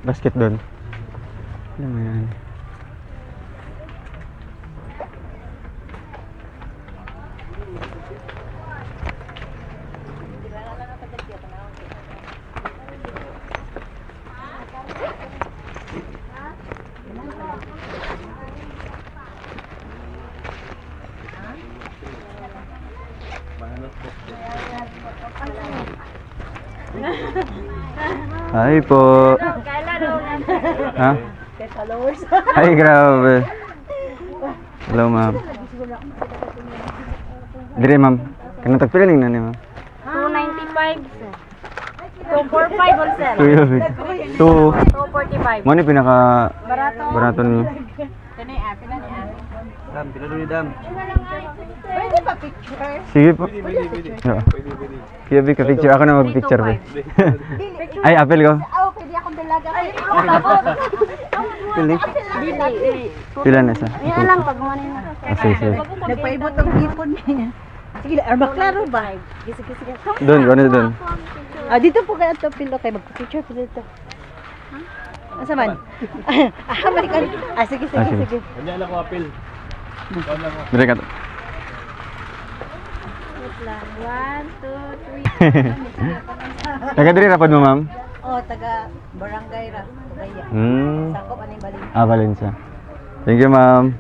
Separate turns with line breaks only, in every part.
basket doon. Alam mo yan. Hi po. Ha? Ay, grabe. Hello, ma'am. Dire, ma'am. Kanang tagpiling na ni, ma'am.
295. 245 wholesale. 245.
Mo ni pinaka
Barato.
barato niyo.
Kani pila ni
Dam, pila doon ni Dam.
Pwede ba picture?
Sige po. Oo. Kaya ka picture. Ako na mag-picture ba? Ay, apel ko.
Oh, pwede akong dalaga. Ay,
Pili.
dili.
Pila na sa?
Yan lang pag manin.
Sige.
Nagpaibot ang hipon niya. Sige, arba klaro ba? Sige, sige.
Doon, gano'n doon.
Ah, dito po kaya to pilo kay magpicture po dito. Asa man? May kan. Sige,
Ah, sige.
sige.
Kanya lang ko apil.
Dire ka.
1, 2, 3.
Taga dire rapad mo, ma'am?
Oh, taga barangay ra. Tagaya. Sakop anay balik.
Ah, Valencia. Thank you, ma'am.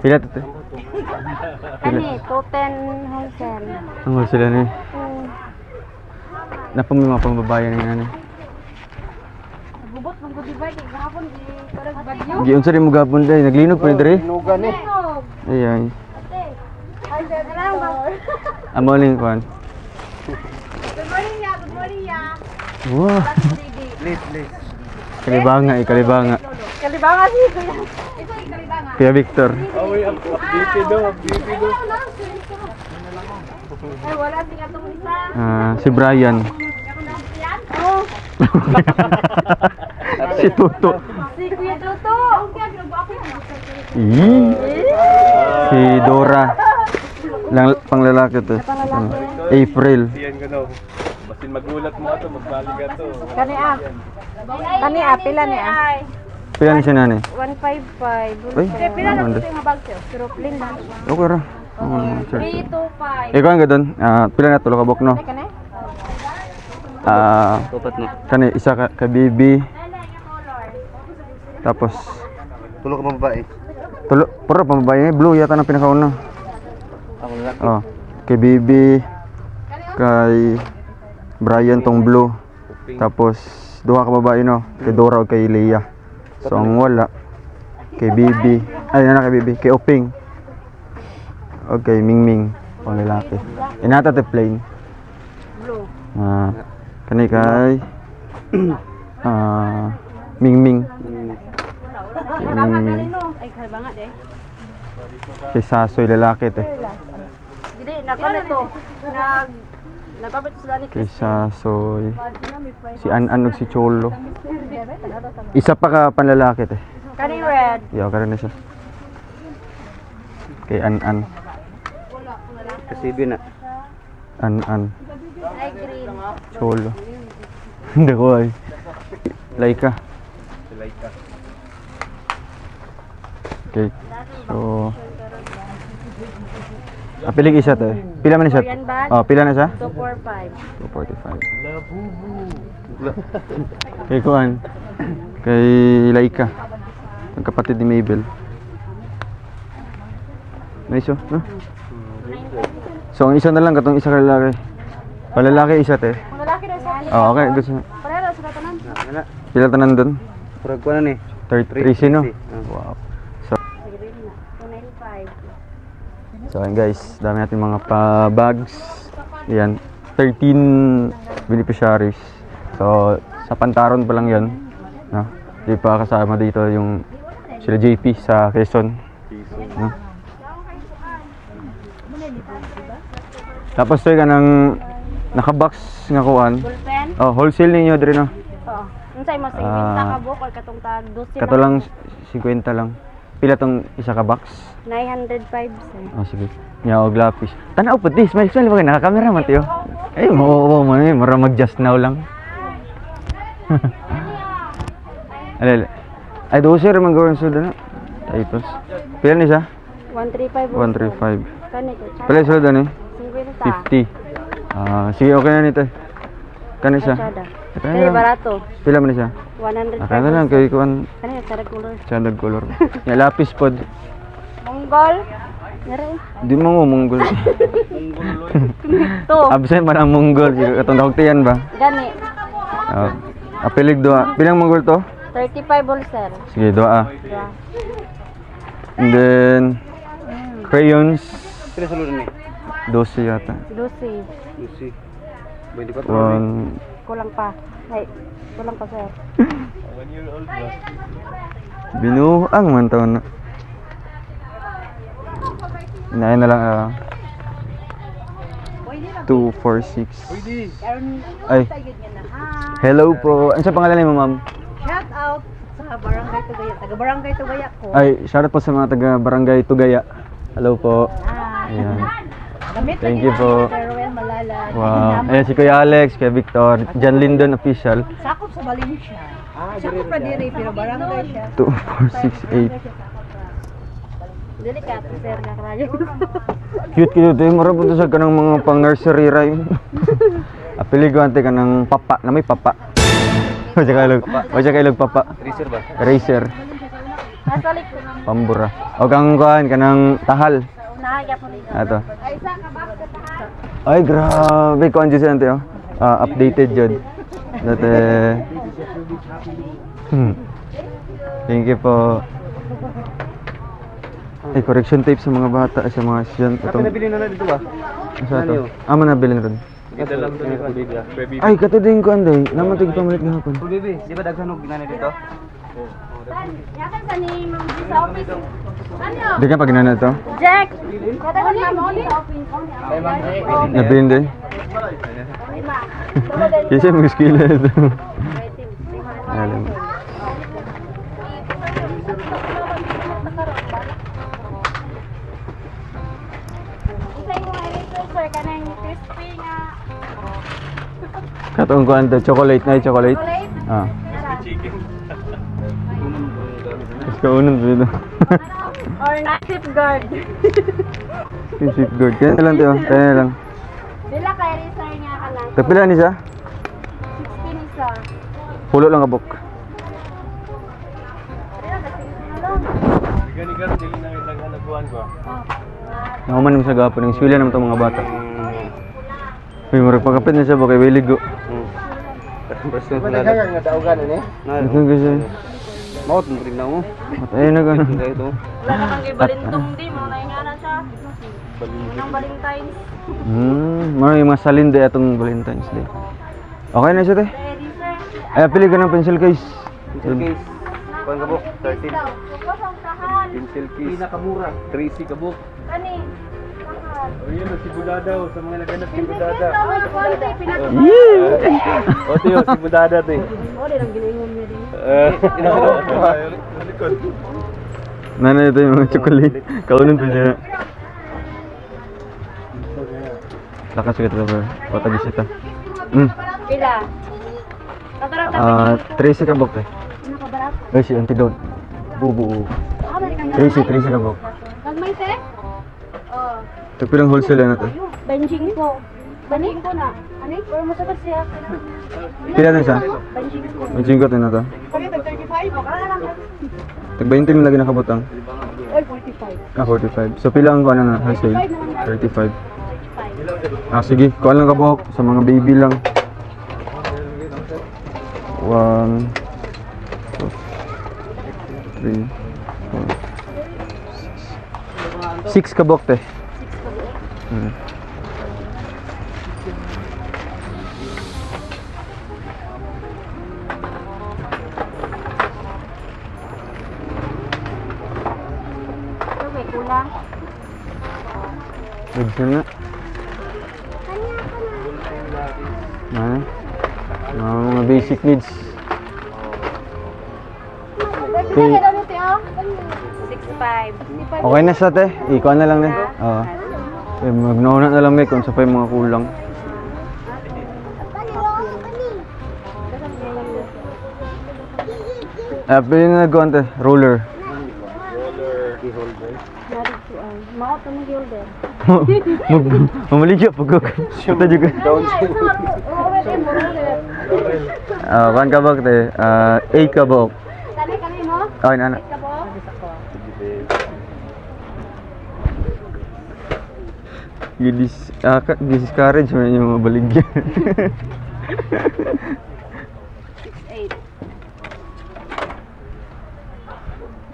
Pila to?
Ani, toten wholesale.
Ang sila ni. Napang mga pambabayan nga ni.
Gubot mong gudibay kay gahapon di karag bagyo.
Giunsa rin mo gapon day, naglinog pa ni dire.
Nugan eh.
Ay ay.
Ay, lang ba?
Amo ning kwan.
Good morning ya, good morning ya.
Wow.
Please.
Kalibanga, kalibanga.
Kalibangan si Kuya. Ito ay kalibangan.
Kuya Victor.
Awi, BP do.
Ay, wala si katong isa.
Si Brian.
Oh,
Si Tuto.
si Kuya Toto.
Ih. Si Dora. Panglalaki to. April.
Siyan ko daw. Basin magulat mo ato, magbalik ato.
Kani pila ni
Pila ni siya nani?
155.
Ay,
Pila na
ano?
ko yung bag sa'yo? Siroplin ba?
Okay ra. Sure.
325.
Ikaw ang gadon. Pila na tulo ka bok no?
Ay, kani?
Tupat na.
Kani isa ka bibi. Tapos
Tulog ka babae.
tulo puro pambabae blue yata nang pinakauna.
Ako lalaki.
Oh, kay bibi, kay Brian tong blue. Tapos duha ka babae no, kay Dora ug kay Leah. So ang wala kay Bibi. Ay na kay Bibi, kay Oping. Okay, Mingming, pang lalaki. Inata te plain.
Blue.
Kani kay Mingming.
Ay, kalbanga de.
Kay Sasoy lalaki te.
Dili, nako na to. Nagpapit sila ni
Kay Sasoy. Si An-An ug si Cholo. Isa pa ka panlalaki te.
Kani red.
Yo, karon na siya. Kay An-An.
Kasi na.
An-An.
Ay, green.
Cholo. Hindi ko ay. Laika.
Silay ka.
Okay. So, piling isa to eh. Pila man siya?
Korean bag?
Oh, pila na siya?
245.
245. Kay Kuan. Kay Laika. Ang kapatid ni Mabel. Nice oh. No? So, ang isa na lang katong isa ka lalaki. Palalaki isa te.
Ang lalaki na sa
Oh, okay. Gusto.
Pareho sila tanan.
Wala.
Pila tanan doon?
Purag ko na ni.
33 no? Wow. So,
Sige rin na. 295.
so ayun guys, dami natin mga pa-bags. Yan, 13 beneficiaries. So, sa Pantaron pa lang yan. No? Di pa kasama dito yung sila JP sa Quezon. No? Tapos tayo ka ng naka-box nga kuan.
Ballpen?
Oh, wholesale ninyo dire no.
Oo. Unsay mo 50 ka buok or katong tag 12
Kato lang 50 lang. Pila tong isa ka box?
905 sir.
Oh, sige. Nya og lapis. Tanaw pud dis, may smile ba kay naka-camera man tiyo. Ay, mo man eh, mura mag just now lang. Alala. Ay, 12 rin man gawin sulod na. Titles. Pila ni siya?
135.
135.
Kani ko.
Pila yung sulod ni?
50.
50. Sige, okay na nito. Kani siya?
Chada.
Kani
Kani
lang.
barato.
Pila man ni siya?
105.
Okay na lang, kay kuan.
Kani sa color.
Standard color. Yung lapis pod.
Mongol. Nara.
Di mo monggol.
To.
Absent man ang monggol. Katong dahugtiyan ba?
Gani.
Apilig doa. Pilang monggol to?
35 bolser.
Sige, doa.
Yeah.
And then, crayons.
Pila sulod ni?
12 yata.
Lucy.
Lucy. 24
One.
Kulang pa. Ay, kulang pa sir.
1 year old ba?
Binuang man taon na. Inayin na lang 2, 4, 6.
Pwede.
Ay, hello po. Ano sa pangalan mo, ma'am?
Shout out sa Barangay Tugaya. Taga Barangay Tugaya ko.
Ay, shoutout po sa mga taga Barangay Tugaya. Hello po. Ayan. Thank you po.
Farewell Malala.
Wow. Ayan si Kuya Alex, Kuya Victor, John Lindon Official.
Sakop sa Valencia. Sakop pa diri pero barangay siya.
2, 4, 6, 8.
Delikat sir nga krayo.
Cute cute eh. Marapon to sa kanang mga pang nursery rhyme. Apili ko ante kanang papa, na may papa. O siya kailog papa.
Tracer ba?
Eraser,
Asalik ko.
pambura. O kang kuhan kanang tahal.
Nahaya po dito.
Ato.
Ay sa kabak ka.
Ay grabe kuhan dyan siya ante oh. Updated jud. Dati. Thank you po. Ay, correction tape sa mga bata, sa mga estudyante.
Kapag nabili na dito ba?
Asa to? Nabilin ron.
Ito lang ito ni Kuya. Baby.
Ay, katudin ko anday. Naman tig pamalit gahapon.
Oh, baby, di ba dagsanog ginana dito?
Yakan sa ni Ma'am G sa office. Ano?
Di ka pag ginana to?
Jack. Kada ni Ma'am G sa office.
Nabilin din. Kasi mga skill ito. Alam.
Sir, kanang crispy nga.
Katong ko ante chocolate na chocolate.
Chocolate?
Chicken.
Mas kaunan dito.
Or na safeguard.
Sip good. Kaya lang to, kaya lang.
Bila kay Rizar nga ka lang.
Tagpila ni siya?
16 isa.
Pulo lang kabok.
Gani-gani dili na ilang hanaguan ko.
Nakuman naman sa gapon. Ang swila naman itong mga bata. Uy, marag pagkapit na siya ba kay Wiligo.
Basta nalaga nga daugan ni.
Ito kasi.
Maot mo rin na mo.
Ay na gano'n.
Ito.
Wala na kang ibalintong di mo na nga na siya. Unang Valentine's.
May mga salinde atong Valentine's Day. Okay na siya te.
Ready sir.
Ay, pili ka ng pencil case.
Pencil case. Kuan kabuk 13.
Kusang tahan.
Pencil case. Pinakamura. 3C kabuk.
Kani. Tahan.
Oh, yun si Budada sa mga naganap si Budada.
Konti pinaka.
O tiyo si Budada te.
Oh, di lang giningon niya din.
Nana ito yung mga chocolate. Kaunan pa siya. Lakas ka ito ba? Patagis ito.
Pila. Tatarap
13 kabok eh.
Nakabarat.
Ay, si antidote. Bubu.
Ah, balik ka
13 kabok.
Nagmay te? Oh.
Ito pilang wholesale na ito.
Benching ko. Benching ko na. Ano? Pero masagot siya.
Pila na siya?
Benching ko.
May jinggot na ito.
Kaya tag 35. Kaya lang.
Tag 20 mo lagi nakabutang.
Oy, 45.
45. So pila ang kuha na wholesale? 35. Sige. Kuha lang kabok. Sa mga baby lang. 1 2 3 4 6 kabok te.
Ito may kulang.
Goods na. Mga basic needs. Okay.
65.
Okay na sa te. Ikaw na lang din. Oo. Magnauna na lang may kung sa pa yung mga kulang. Pili na nagkuhan te, roller.
Maot na mag holder.
Mamaligya pag puta juga. Kan kabak te, 8 kabak.
Tali kami mo?
Ay, nana. Discourage mo yung mabaligyan.
6-8.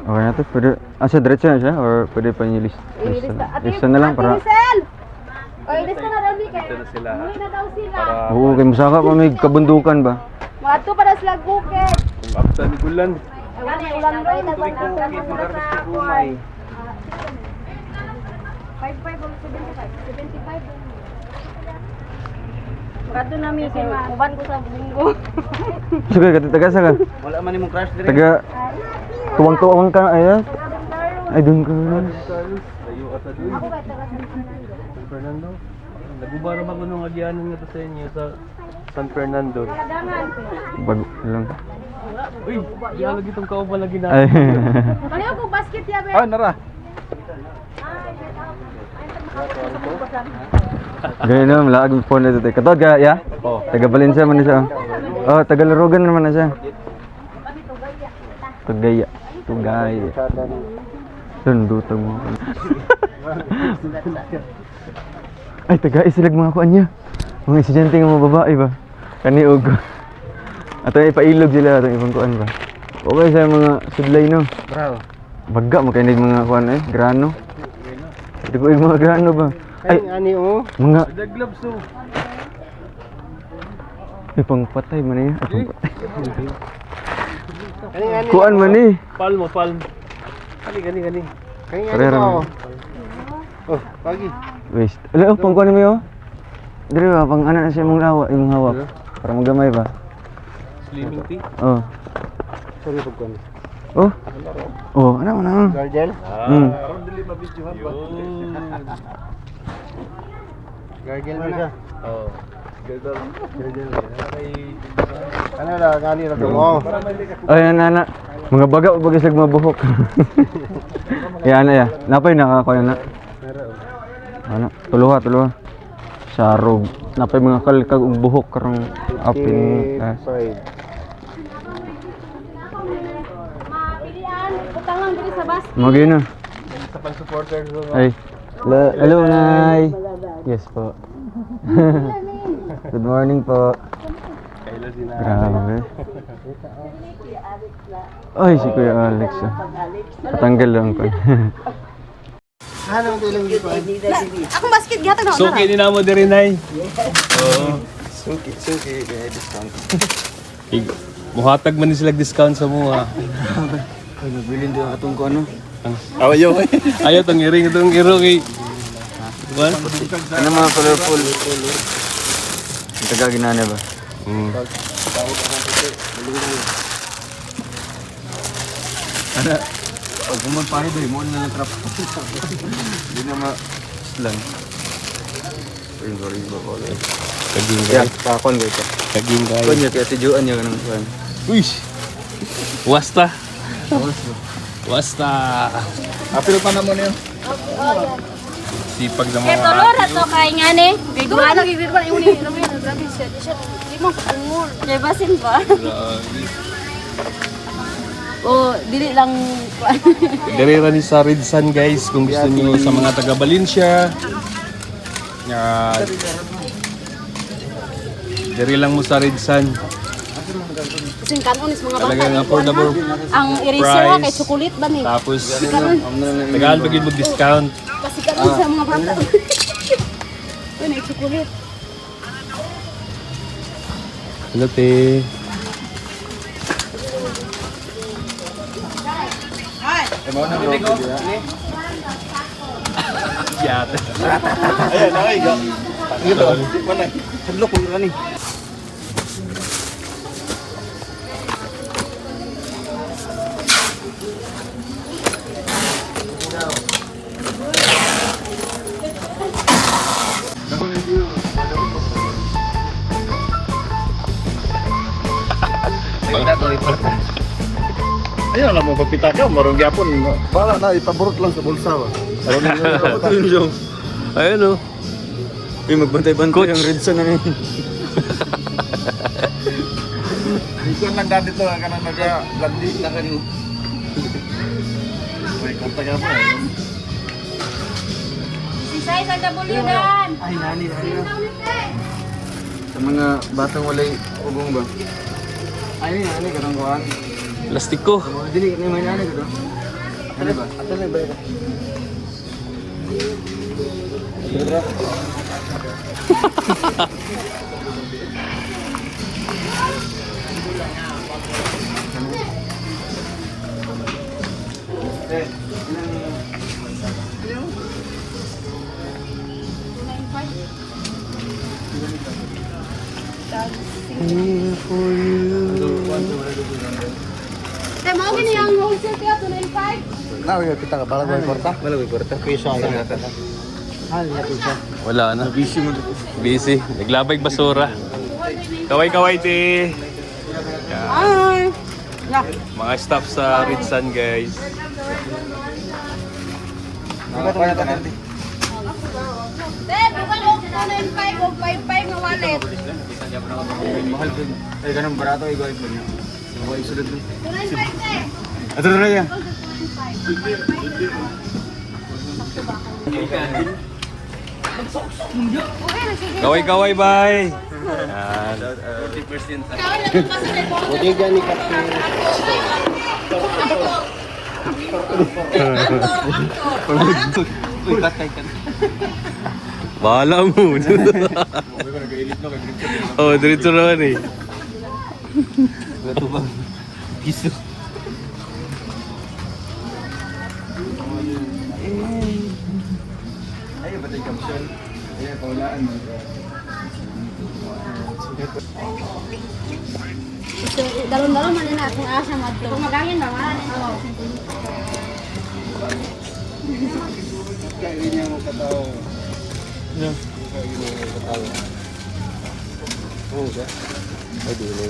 Okay na to, pwede. Asa diretso na siya or pwede pa yung list? Lista na lang para.
O, ilista na daw ni kay.
Ito na sila.
Umuwi na daw sila.
Para
Oo, kay musaka pa may kabundukan ba?
Mga to para sila bukid.
kung after ni Gulan.
Ay, wala ulan ro ita bang para sa kuan. 55 or 75. 75. Kato na mi kay uban ko sa linggo.
Sige, taga sa ka.
Wala man imong crush dire.
Taga tuwang-tuwang ka ay. Ay doon ka.
Layo ata dun.
Ako kay taga
San Fernando. Nagubara man kuno nga gianan nga to sa inyo sa San Fernando.
Kadangan.
Bago lang.
Uy, ya lagi tong kauban lagi na.
Ay.
Ano ko basket ya be?
Ah, nara.
Ganyan na, malaag yung phone na ito. Katod ka, ya?
Oh.
Taga Valencia man na siya. Oh, taga Larugan naman na siya. Tugaya. Tugaya. Tundutang mo. Ay, taga isilag mga kuan niya. Mga estudyante nga mga babae ba? Kaniog. Ato ipailog sila atong ibang kuan ba? Okay sa mga sudlay no.
Bravo.
Bagga makinig mga kuan grano. Hindi ko mga grano ba? Ay,
ani oh.
mga
The gloves so.
pang patay man niya.
Kani
Kuan man ni.
palmo. Kani.
Parera man.
Oh, pagi.
Waste. Ala, pang kuan mo yo. Dire ba pang ana na siya mong lawa, imong hawak. Para magamay ba?
Slimming tea.
Oh.
Sorry pag kuan.
Oh. Oh, ano na.
Guardian?
Hmm.
Dili mabidyohan ba? Guardian mo na. Oh. Guardian. Ano na, gani ra mo.
Ay, ana. Mga baga bagay slag mabuhok. Ya ana ya. Napay nakakuha na. Ano? Tuluha. Sarog. Napay mga kalkag ug buhok karong apin.
Mapilian, utang lang diri sa bus.
Magay na.
Sa pang-supporter so.
Ay. Hello, Nay. Yes po. Good morning po.
Kaila sina.
Grabe. Ay, si Kuya Alex. Tanggal lang ko.
Akong basket gatag na.
Suki ni namo diri nay. Oo.
Suki, discount.
Muhatag man ni sila discount sa mga.
Ay, nabilin din atong ko ano.
Ayaw. Ayaw tong iring itong iro kay. What?
Ano mga colorful? Ang taga ginana ba? Ano? Pag pumunta doy, mo na lang trap. Hindi na ma-slang. Sorry ba ko lang.
Kaging
Yeah,
kay.
pakon ko ito.
Kaging kay.
Kanya kaya tijuan niya kanang kuan.
Uy. Wasta. Apil pa na mo niyo. Sipag na
Kay
mga.
tolora to kay ngani. Grade 1 lagi grade 1 yung ni naman grabe siya. Di mo angol. Kay basin ba? O dili lang
Dere ra ni sa Ridsan guys kung gusto niyo sa mga taga Valencia. Dere lang mo sa Ridsan.
kasing kanon is mga bata.
Talagang affordable
Ang eraser
price.
kay chocolate ba ni?
Tapos tagaan bagid mo discount.
Kasi kanon sa mga bata. Ano chocolate?
Hello te. Yate.
Ayan, nakaiga. Ito, mana? Hadlok mo ni. Ayun lang mo papita ka, marong gyapon. Bala na ipaburot lang sa bulsa ba. Aron niyo.
Ayun o.
Uy, magbantay-bantay ang Redson na rin.
Ikon lang dati to, kanang naga-landi na kan. May kanta ka ba?
Sisay sa Gabulidan.
Ay, nani. Sa mga batang walay ugong ba? Ay, nani, ganang kuhan.
Plastic ko.
Dili, may nani ka doon. Ano ba? Ato na ba?
Tay, mau gini yang wholesale kaya 295?
Nawi kita ka bala ko porta.
Wala ko kwarta.
Piso ang natin.
Wala na.
Busy mo.
Busy. Naglabay basura. Kaway-kaway ti.
Ay. Ya.
Mga staff sa Ritsan guys.
Nakakaya ta natin.
Tay, bukan og 295 og 55 nga wallet.
Mahal din. Ay, ganun barato ay gawin mo niya. Mga isulod din.
295 tay.
Ato na yan.
Okay na sige.
Kaway-kaway bye. Yan.
40%.
Kawin na lang kasi tay.
Udi gani ka.
Uy, katay ka.
Bahala mo. Oh, diretso naman eh.
Gato ba? Piso. Ay, batay kapsyon. Ay, paulaan mo.
Dalon-dalon man na kung asa madto. Kung magangin ba man.
Kaya niya mo kataw.
Yeah.
Kaya niya mo kataw. Oh, ba? Ay, dulo.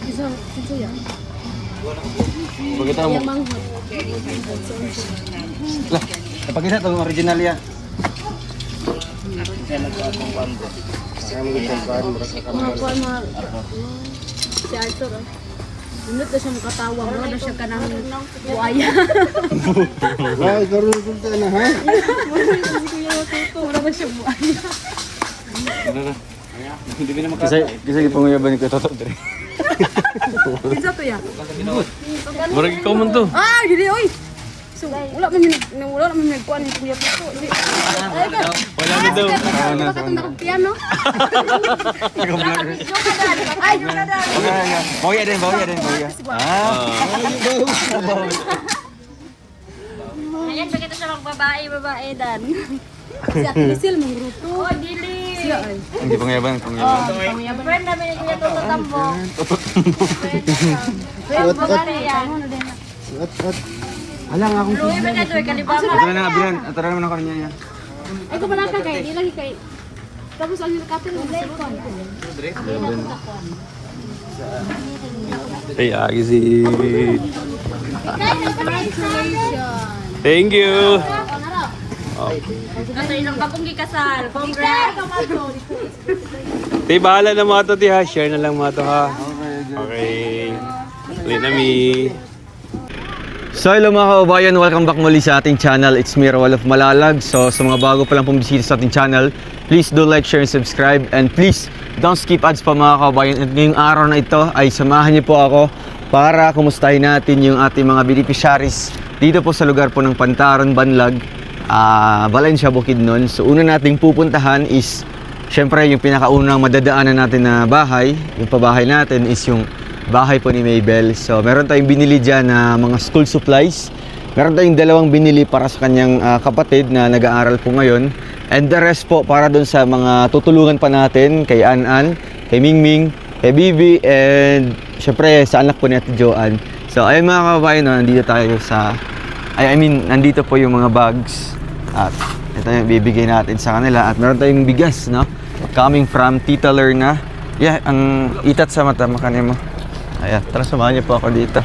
Isa yan.
Pagkita mo.
Manghot.
Lah, napakita itong original ya.
Mga kuwan mga... Si Arthur eh. Nunod na siya makatawa. Mura na siya ka ng buaya.
Ay, karoon ko na ha.
Mura na siya buaya.
Hindi ko na makakita. Kasi panguyaban ko totoo dre.
Kinsa to ya?
Murag ikaw man to.
Ah, gini oy. So, wala man nagkuan ni kuya to.
Wala na daw.
Wala na piano. Ay, joke na dad.
Bawya din, bawya din, bawya. Ah,
Ayan, bakit siya magbabae dan. Si Ate Lucille mong grupo. Oh, dili. Siya ay.
hindi panguyaban, panguyaban.
Friend namin ni Kuya Toto Tambo. Friend mo gani yan.
Alang akong
Luwi ba na doy kalibangan?
Ato na abiran, ato na naman ako niya ya.
Ay, kung malaka kay, di lagi kay... Tapos ang kapil mo sa kon.
Ay, agi si...
Congratulations!
Thank you.
Kasi ilang bagong gikasal. Congrats!
Tay, bahala na mga to, ti ha. Share na lang mga to ha. Okay. Ulit na mi.
So hello mga kababayan, welcome back muli sa ating channel. It's me, Rawal of Malalag. So sa mga bago pa lang pumisita sa ating channel, please do like, share, and subscribe. And please, don't skip ads pa mga kababayan. At ngayong araw na ito ay samahan niyo po ako para kumustahin natin yung ating mga beneficiaries dito po sa lugar po ng Pantaron, Banlag, Valencia, Bukidnon. So una nating pupuntahan is syempre yung pinakaunang madadaanan natin na bahay. Yung pabahay natin is yung bahay po ni Maybel. So meron tayong binili dyan na mga school supplies. Meron tayong dalawang binili para sa kanyang kapatid na nag-aaral po ngayon. And the rest po para dun sa mga tutulungan pa natin kay An-An, kay Mingming, kay Bibi, and syempre sa anak po ni Ate Joanne. So ayun mga kababayan, no, nandito tayo sa nandito po yung mga bags. At ito yung bibigay natin sa kanila. At meron tayong bigas, no? Coming from Tita Lerna. Yeah, ang itat sa mata, makanin mo. Ayan, tara samahan niyo po ako dito.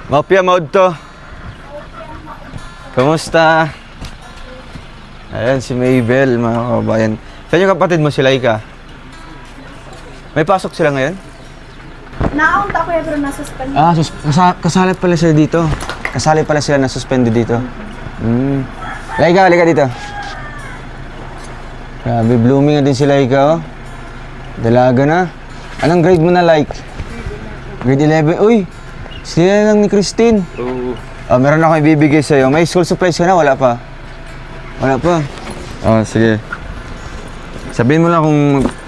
Mapia mode to. Kamusta? Ayan, si Maybel, mga kababayan. Saan yung kapatid mo, si Laika? May pasok sila ngayon?
Naon ta kuya pero nasuspend.
Ah, kasali pala sila dito. Kasali pala sila na suspended dito. Laika, halika dito. Grabe, blooming na din si Laika, oh. Dalaga na. Anong grade mo na, like? Grade 11. Uy, sila lang ni Christine.
Oo.
Meron ako ibibigay sa'yo. May school supplies ka na? Wala pa? Wala pa? Sige. Sabihin mo lang kung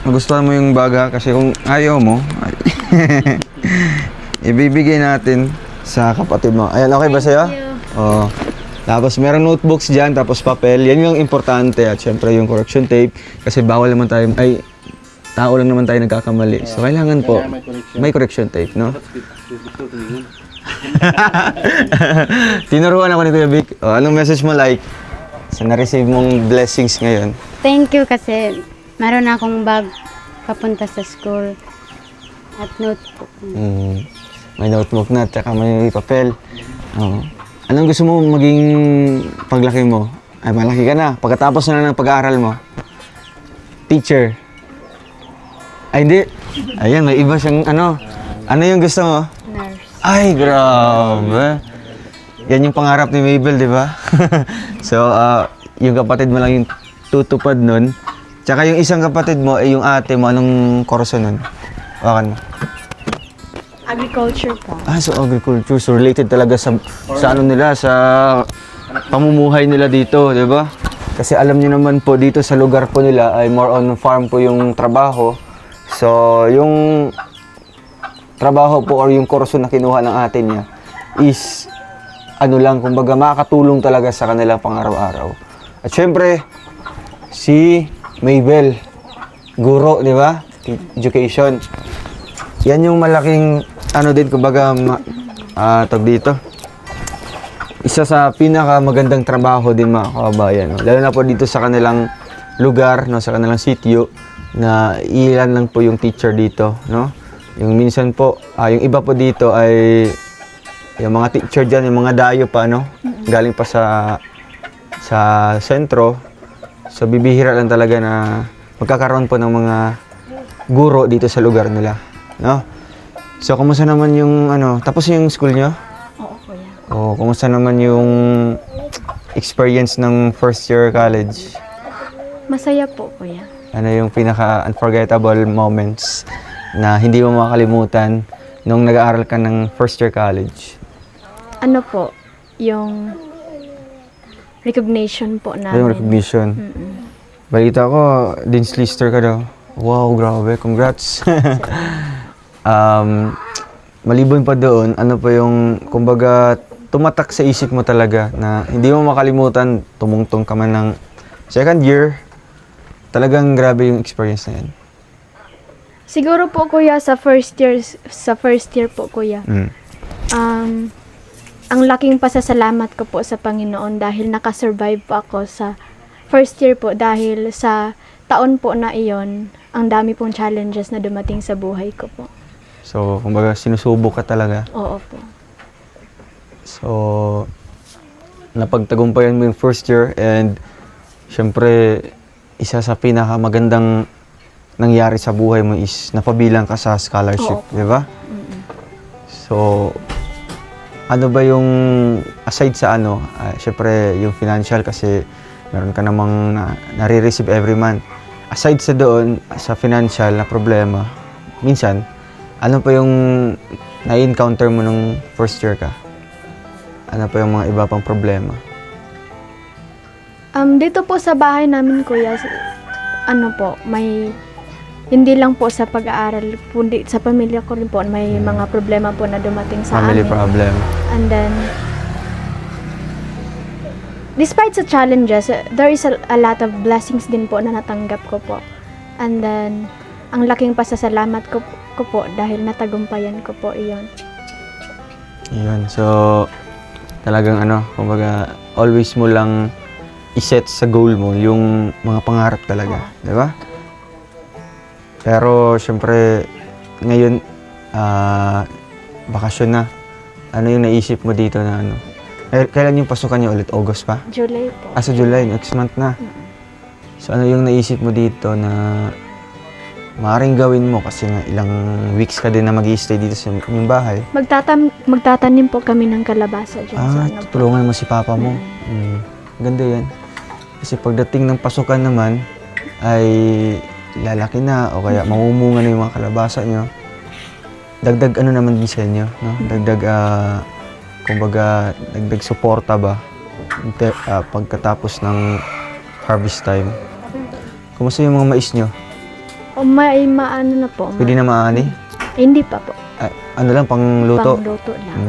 nagustuhan mo yung baga kasi kung ayaw mo, ibibigay natin sa kapatid mo. Ayan, okay ba sa'yo? Oo. Tapos meron notebooks dyan, tapos papel. Yan yung importante at syempre yung correction tape kasi bawal naman tayo, tao lang naman tayo nagkakamali. So kailangan po, may correction tape, no? Tinuruan ako ni Kuya Vic. Anong message mo, like? Sa na-receive mong blessings ngayon?
Thank you kasi meron akong bag papunta sa school at notebook.
May notebook na, tsaka may papel. Anong gusto mo maging paglaki mo? Ay, malaki ka na. Pagkatapos na ng pag-aaral mo. Teacher. Ay, hindi. Ayan, may iba siyang ano. Ano yung gusto mo?
Nurse.
Ay, grabe. Yan yung pangarap ni Mabel, di ba? So, yung kapatid mo lang yung tutupad nun. Tsaka yung isang kapatid mo, yung ate mo, anong kurso nun? Wakan mo.
Agriculture po.
So agriculture. So related talaga sa ano nila, sa pamumuhay nila dito, di ba? Kasi alam niyo naman po, dito sa lugar po nila ay more on farm po yung trabaho. So, yung trabaho po or yung kurso na kinuha ng ate niya is ano lang, kumbaga makakatulong talaga sa kanilang pang-araw-araw. At syempre, si Mabel, guro, di ba? Education. Yan yung malaking, ano din, kumbaga, tawag dito. Isa sa pinakamagandang trabaho din, mga kababayan. No? Lalo na po dito sa kanilang lugar, no? Sa kanilang sitio, na ilan lang po yung teacher dito, no? Yung minsan po, yung iba po dito ay yung mga teacher dyan, yung mga dayo pa, no? Galing pa sa sentro. So, bibihira lang talaga na magkakaroon po ng mga guro dito sa lugar nila, no? So, kumusta naman yung, tapos yung school nyo?
Oo, kuya.
Kumusta naman yung experience ng first year college?
Masaya po, kuya.
Ano yung pinaka-unforgettable moments na hindi mo makakalimutan nung nag-aaral ka ng first year college?
Ano po, yung recognition po namin.
Yung recognition. Balita ko, Dean's Lister ka daw. Wow, grabe. Congrats. Maliban pa doon, ano pa yung, kumbaga, tumatak sa isip mo talaga na hindi mo makalimutan, tumungtong ka man ng second year, talagang grabe yung experience na yan.
Siguro po, kuya, sa first year po, kuya. Ang laking pasasalamat ko po sa Panginoon dahil nakasurvive po ako sa first year po dahil sa taon po na iyon, ang dami pong challenges na dumating sa buhay ko po.
So, kumbaga, sinusubok ka talaga.
Oo po.
So, napagtagumpayan mo yung first year and syempre, isa sa pinakamagandang nangyari sa buhay mo is napabilang ka sa scholarship, di ba? So, ano ba yung, aside sa syempre yung financial kasi meron ka namang nare-receive every month. Aside sa doon, sa financial na problema, minsan, ano pa yung na-encounter mo nung first year ka? Ano pa yung mga iba pang problema?
Dito po sa bahay namin, kuya, may hindi lang po sa pag-aaral, kundi sa pamilya ko rin po, may mga problema po na dumating sa
Family
amin.
problem.
And then, despite sa challenges, there is a lot of blessings din po na natanggap ko po. And then, ang laking pasasalamat ko po dahil natagumpayan ko po iyon.
Yun. So, talagang kumbaga, always mo lang iset sa goal mo yung mga pangarap talaga. Di ba? Pero, syempre, ngayon, bakasyon na. Ano yung naisip mo dito na ano? Kailan yung pasukan niyo ulit? August pa?
July po.
Sa July, next month na. So, ano yung naisip mo dito na maaaring gawin mo kasi nga ilang weeks ka din na mag-i-stay dito sa inyong bahay?
Magtatanim po kami ng kalabasa dyan sa ano po.
Tutulungan mo si papa mo. Ganda yan. Kasi pagdating ng pasukan naman, ay lalaki na o kaya mamumunga na yung mga kalabasa nyo. Dagdag ano naman din sa inyo, no? Dagdag, kumbaga, dagdag suporta ba? Pagkatapos ng harvest time. Kumusta yung mga mais nyo?
O may maano na po.
Pwede na maani?
Hindi pa po.
Ano lang, pangluto?
Pangluto lang.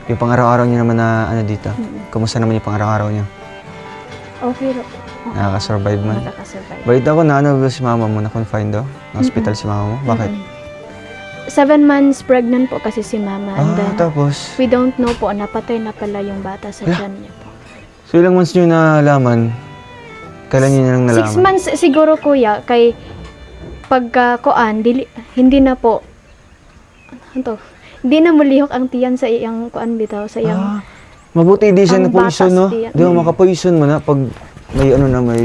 Yung pang-araw-araw nyo naman na ano dito? Kumusta naman yung pang-araw-araw nyo?
Okay ro.
Nakaka-survive man?
Nakaka-survive.
Balita ko na ano si mama mo, na-confine daw? Na-hospital si mama mo? Bakit?
7 months pregnant po kasi si mama. And then,
Tapos?
we don't know po, napatay na pala yung bata sa tiyan niya po.
So ilang months nyo nalaman? Kailan nyo nang nalaman?
6 months siguro kuya, kay pagkakuan, hindi na po, hindi na mulihok ang tiyan sa iyang kuan bitaw, sa iyang,
Mabuti di siya
Ang
na poison,
batas
no?
diyan.
Di ba makapoison mo na pag may ano na may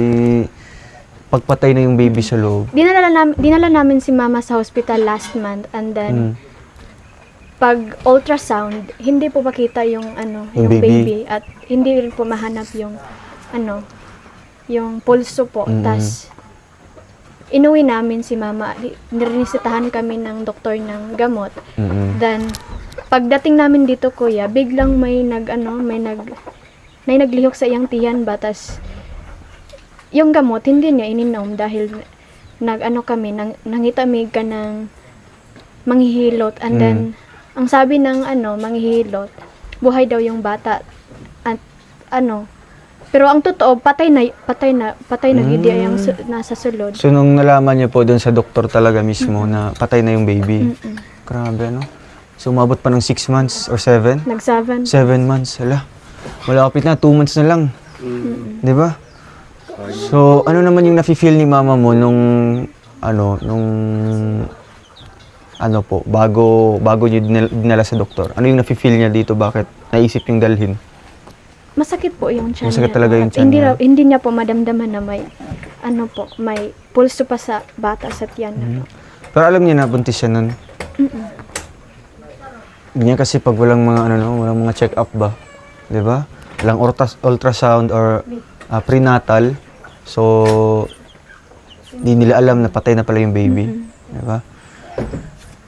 pagpatay na yung baby sa loob.
dinala namin si mama sa hospital last month, and then, pag ultrasound, hindi po makita yung
Yung
yung
baby.
baby at hindi rin po mahanap yung yung pulso po. Tas inuwi namin si mama, niresetahan kami ng doktor ng gamot. Then pagdating namin dito kuya, biglang may naglihok sa iyang tiyan ba, tas yung gamot hindi niya ininom dahil nangita mig ka ng manghihilot, and then ang sabi ng manghihilot, buhay daw yung bata at pero ang totoo patay na gid yung nasa sulod.
So nung nalaman niyo po doon sa doktor talaga mismo na patay na yung baby. Grabe, no? So umabot pa ng 6 months or 7?
Nag-7.
7 months, hala. Malapit na, 2 months na lang. Di ba? So, ano naman yung nafe-feel ni mama mo nung bago niyo dinala sa doktor? Ano yung nafe-feel niya dito? Bakit naisip yung dalhin?
Masakit po yung tiyan
Masakit
niya.
talaga yung
At
tiyan niya.
Hindi niya po madamdaman na may pulso pa sa bata sa tiyan na po.
Pero alam niya na buntis siya nun. Ganyan kasi pag walang mga walang mga check-up ba, 'di ba? Walang ultrasound or prenatal. So hindi nila alam na patay na pala yung baby, 'di ba?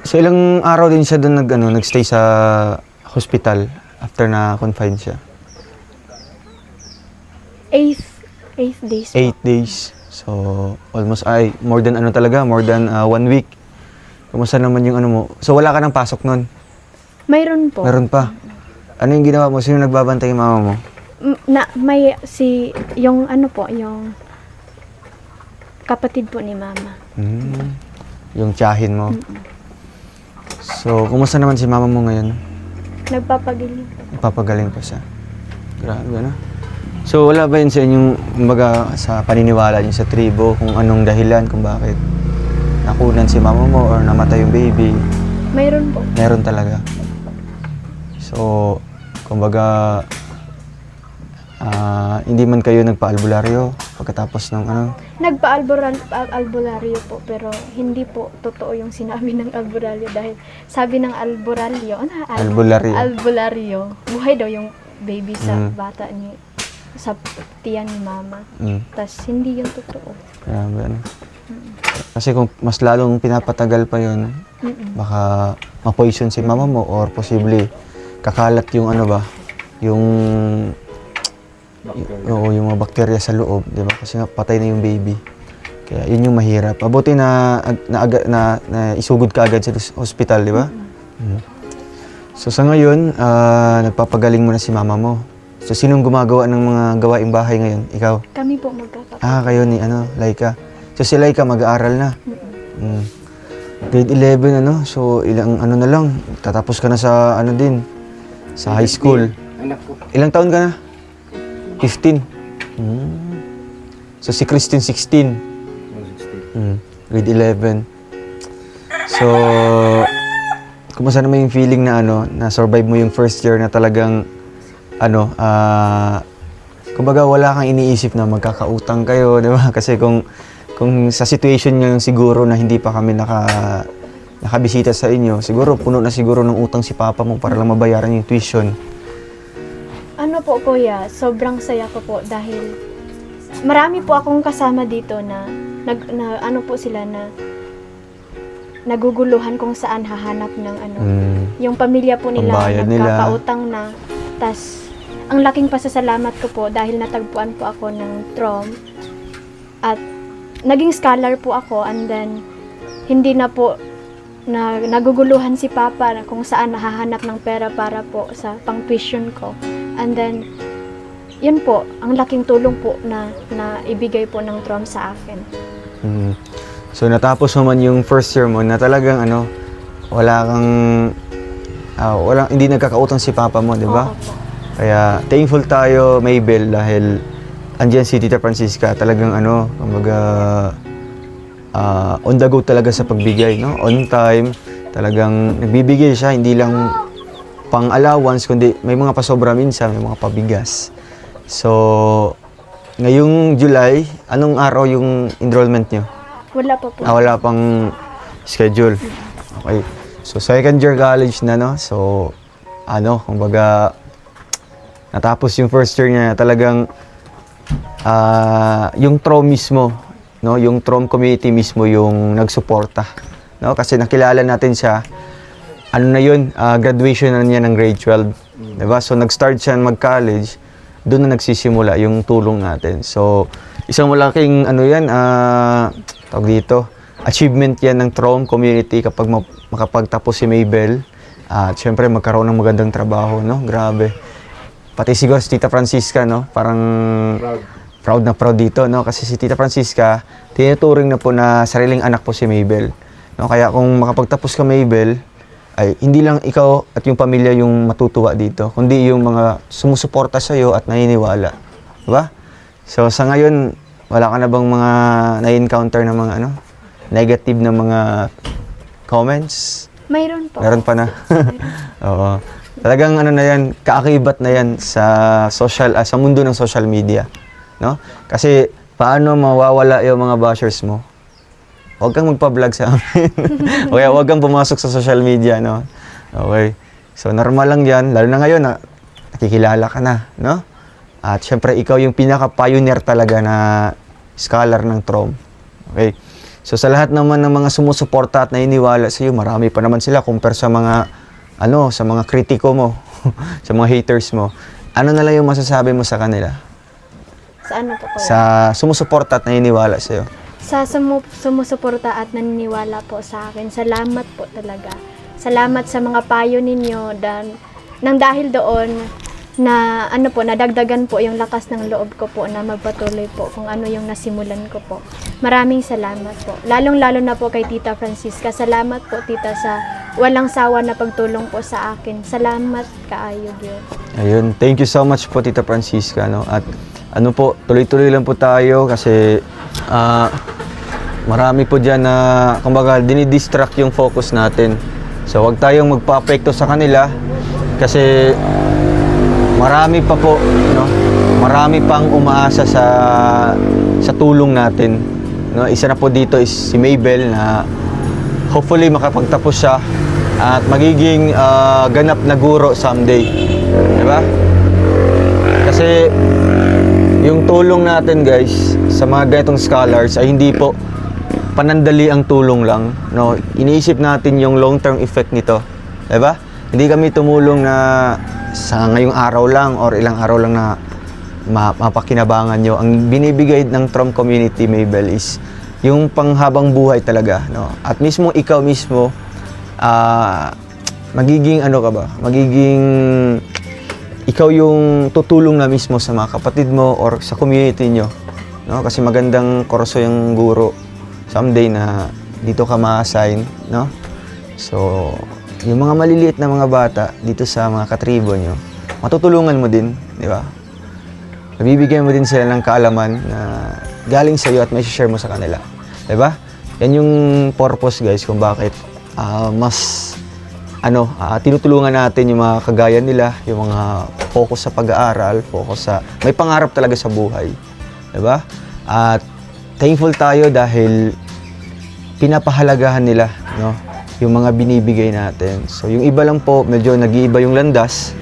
So ilang araw din siya doon nagstay sa hospital after na confine siya.
8 days po.
8 days. So almost more than 1 week. Kumusta naman yung mo? So wala ka nang pasok nun?
Mayroon po.
Meron pa. Ano yung ginawa mo? Sino nagbabantay yung mama mo?
Yung kapatid po ni mama.
Yung tiyahin mo. So, kumusta naman si mama mo ngayon?
Nagpapagaling po.
Nagpapagaling pa siya. Grabe, no? So, wala ba yun sa inyong, kumbaga, sa paniniwala niyo sa tribo, kung anong dahilan, kung bakit nakunan si mama mo or namatay yung baby?
Mayroon po.
Meron talaga. So, kumbaga, hindi man kayo nagpa-albularyo pagkatapos ng
Nagpa-albularyo po, pero hindi po totoo yung sinabi ng albularyo dahil sabi ng albularyo, buhay daw yung baby sa bata sa tiyan ni mama. Tas hindi yun totoo.
Grabe, ano? Kasi kung mas lalong pinapatagal pa yun, baka ma-poison si mama mo or posible kakalat yung yung mga bakterya sa loob, di ba? Kasi nga patay na yung baby. Kaya yun yung mahirap. Mabuti na isugod ka agad sa hospital, di ba? So sa ngayon, nagpapagaling mo na si mama mo. So sinong gumagawa ng mga gawaing bahay ngayon? Ikaw?
Kami po magkakapatid.
Kayo ni Laika. So si Laika mag-aaral na. Grade 11 so ilang na lang, tatapos ka na sa sa high school. Ilang taon ka na? 15. So si Christine 16. grade 11. So, kumusta naman yung feeling na na survive mo yung first year na talagang kumbaga wala kang iniisip na magkakautang kayo, di ba? Kasi kung sa situation nyo siguro na hindi pa kami nakabisita sa inyo, siguro puno na siguro ng utang si papa mo para lang mabayaran yung tuition.
Ano po kuya, sobrang saya ko po dahil marami po akong kasama dito na ano po sila na naguguluhan kung saan hahanap ng yung pamilya po nila
Pambayad nila.
nagkakautang na. Tas ang laking pasasalamat ko po dahil natagpuan po ako ng TROM at naging scholar po ako, and then hindi na po naguguluhan si papa na kung saan nahahanap ng pera para po sa pang tuition ko. And then yun po, ang laking tulong po na ibigay po ng TROM sa akin.
So natapos mo man yung first year mo na talagang wala kang hindi nagkakautang si papa mo, di ba?
Oo po.
Kaya thankful tayo, Maybel, dahil andyan si Tita Francisca, talagang kumbaga on the go talaga sa pagbigay, no? On time, talagang nagbibigay siya, hindi lang pang allowance, kundi may mga pasobra minsan, may mga pabigas. So, ngayong July, anong araw yung enrollment nyo?
Wala pa po.
Wala pang schedule. Okay. So, second year college na, no? So, kumbaga, natapos yung first year niya, talagang yung TROM mismo, no? Yung TROM community mismo yung nagsuporta, no? Kasi nakilala natin siya, na yun, graduation na niya ng grade 12. Diba? So, nag-start siya mag-college, doon na nagsisimula yung tulong natin. So, isang malaking, tawag dito, achievement yan ng TROM community kapag makapagtapos si Maybel. At syempre, magkaroon ng magandang trabaho, no? Grabe. Pati siguro si Tita Francisca, no? Parang proud na proud dito, no? Kasi si Tita Francisca, tinuturing na po na sariling anak po si Maybel. No? Kaya kung makapagtapos ka, Maybel, ay hindi lang ikaw at yung pamilya yung matutuwa dito, kundi yung mga sumusuporta sa iyo at naniniwala. Diba? So sa ngayon, wala ka na bang mga na-encounter na mga negative na mga comments?
Mayroon po.
Meron pa na. Oo. Talagang na yan, kaakibat na yan sa sa mundo ng social media, no? Kasi paano mawawala yung mga bashers mo? Huwag kang magpa-vlog sa amin. Okay, huwag kang pumasok sa social media, no? Okay. So, normal lang yan. Lalo na ngayon, nakikilala ka na, no? At syempre, ikaw yung pinaka-pioneer talaga na scholar ng TROM. Okay. So, sa lahat naman ng mga sumusuporta at naniniwala sa iyo, marami pa naman sila compare sa mga, sa mga kritiko mo, sa mga haters mo. Ano na lang yung masasabi mo sa kanila?
Sa ano po kuya?
Sa sumusuporta at naniniwala sa iyo.
Sa sumusuporta at naniniwala po sa akin, salamat po talaga. Salamat sa mga payo ninyo nang dahil doon na nadagdagan po yung lakas ng loob ko po na magpatuloy po kung ano yung nasimulan ko po. Maraming salamat po. Lalong-lalo na po kay Tita Francisca. Salamat po, Tita, sa walang sawa na pagtulong po sa akin. Salamat kaayo, yun.
Ayun, thank you so much po, Tita Francisca, no? At tuloy-tuloy lang po tayo kasi marami po dyan na, kumbaga, dinidistract yung focus natin. So, wag tayong magpa-apekto sa kanila kasi marami pa po, no? Marami pang umaasa sa tulong natin, no? Isa na po dito is si Maybel na hopefully makapagtapos siya at magiging ganap na guro someday. Diba? Kasi yung tulong natin, guys, sa mga ganitong scholars ay hindi po panandali ang tulong lang, no? Iniisip natin yung long-term effect nito. Diba? Hindi kami tumulong na sa ngayong araw lang or ilang araw lang na mapakinabangan nyo. Ang binibigay ng TROM community, Maybel, is yung panghabang buhay talaga, no? At mismo ikaw mismo, magiging magiging ikaw yung tutulong na mismo sa mga kapatid mo or sa community nyo, no? Kasi magandang kurso yung guro someday na dito ka ma-assign, no? So, yung mga maliliit na mga bata dito sa mga katribo nyo, matutulungan mo din, di ba? Nabibigyan mo din sila ng kaalaman na galing sa iyo at may share mo sa kanila, di ba? Yan yung purpose guys kung bakit mas tinutulungan natin yung mga kagaya nila, yung mga focus sa pag-aaral, focus sa may pangarap talaga sa buhay. 'Di ba? At thankful tayo dahil pinapahalagahan nila, no? Yung mga binibigay natin. So yung iba lang po medyo nag-iiba yung landas.